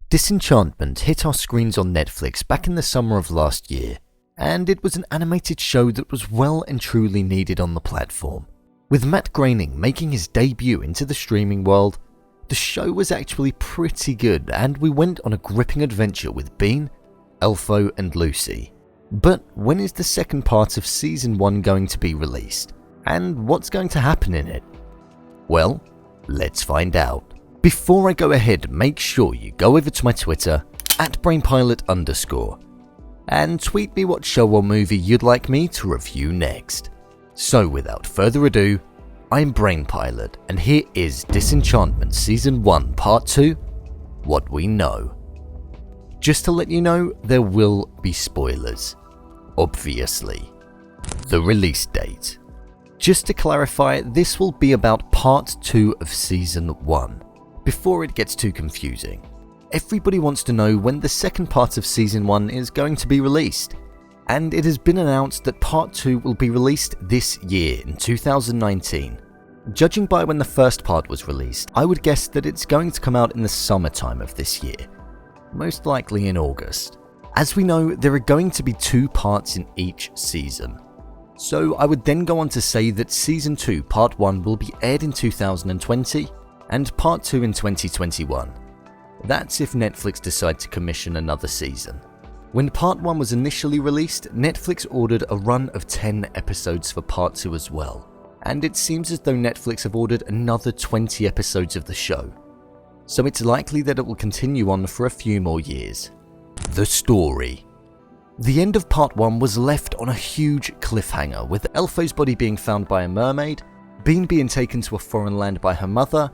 Disenchantment hit our screens on Netflix back in the summer of last year, and it was an animated show that was well and truly needed on the platform. With Matt Groening making his debut into the streaming world, the show was actually pretty good, and we went on a gripping adventure with Bean, Elfo and Lucy. But when is the second part of Season 1 going to be released? And what's going to happen in it? Well, let's find out. Before I go ahead, make sure you go over to my Twitter, @brainpilot_, and tweet me what show or movie you'd like me to review next. So without further ado, I'm Brainpilot, and here is Disenchantment Season 1 Part 2, What We Know. Just to let you know, there will be spoilers. Obviously. The release date. Just to clarify, this will be about Part 2 of Season 1. Before it gets too confusing, everybody wants to know when the second part of Season 1 is going to be released, and it has been announced that Part 2 will be released this year in 2019. Judging by when the first part was released, I would guess that it's going to come out in the summertime of this year, most likely in August. As we know, there are going to be 2 parts in each season. So I would then go on to say that Season 2 Part 1 will be aired in 2020, and Part 2 in 2021. That's if Netflix decide to commission another season. When Part 1 was initially released, Netflix ordered a run of 10 episodes for Part 2 as well, and it seems as though Netflix have ordered another 20 episodes of the show. So it's likely that it will continue on for a few more years. The story. The end of Part 1 was left on a huge cliffhanger, with Elfo's body being found by a mermaid, Bean being taken to a foreign land by her mother,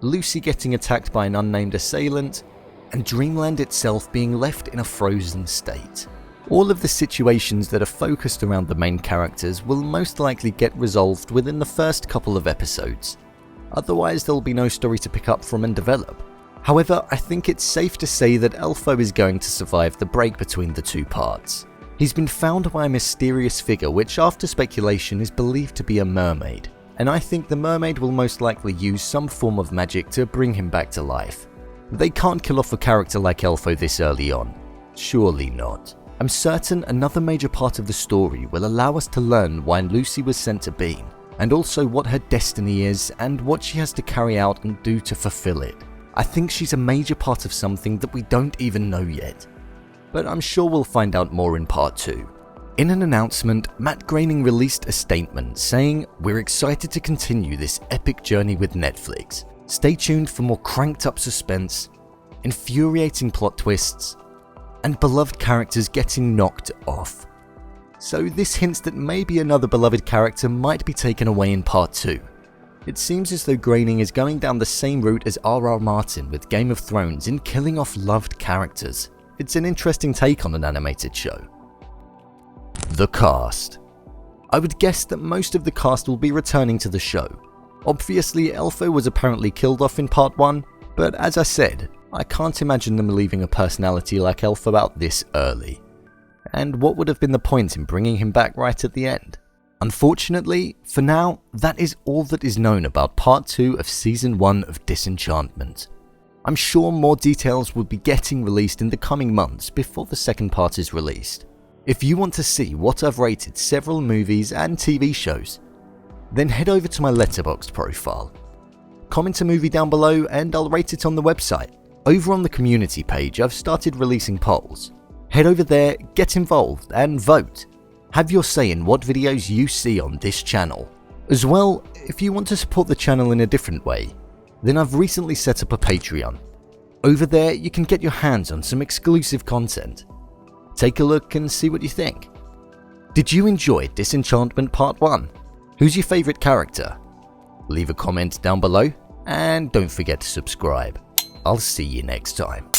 Lucy getting attacked by an unnamed assailant, and Dreamland itself being left in a frozen state. All of the situations that are focused around the main characters will most likely get resolved within the first couple of episodes. Otherwise, there will be no story to pick up from and develop. However, I think it's safe to say that Elfo is going to survive the break between the 2 parts. He's been found by a mysterious figure which, after speculation, is believed to be a mermaid, and I think the mermaid will most likely use some form of magic to bring him back to life. They can't kill off a character like Elfo this early on. Surely not. I'm certain another major part of the story will allow us to learn why Lucy was sent to Bean, and also what her destiny is and what she has to carry out and do to fulfill it. I think she's a major part of something that we don't even know yet. But I'm sure we'll find out more in Part 2. In an announcement, Matt Groening released a statement saying, "We're excited to continue this epic journey with Netflix. Stay tuned for more cranked up suspense, infuriating plot twists, and beloved characters getting knocked off." So this hints that maybe another beloved character might be taken away in Part 2. It seems as though Groening is going down the same route as R.R. Martin with Game of Thrones in killing off loved characters. It's an interesting take on an animated show. The cast. I would guess that most of the cast will be returning to the show. Obviously, Elfo was apparently killed off in Part 1, but as I said, I can't imagine them leaving a personality like Elfo out this early. And what would have been the point in bringing him back right at the end? Unfortunately, for now, that is all that is known about Part 2 of Season 1 of Disenchantment. I'm sure more details will be getting released in the coming months before the second part is released. If you want to see what I've rated several movies and TV shows, then head over to my Letterboxd profile. Comment a movie down below and I'll rate it on the website. Over on the community page, I've started releasing polls. Head over there, get involved and vote. Have your say in what videos you see on this channel. As well, if you want to support the channel in a different way, then I've recently set up a Patreon. Over there, you can get your hands on some exclusive content. Take a look and see what you think. Did you enjoy Disenchantment Part 1? Who's your favourite character? Leave a comment down below and don't forget to subscribe. I'll see you next time.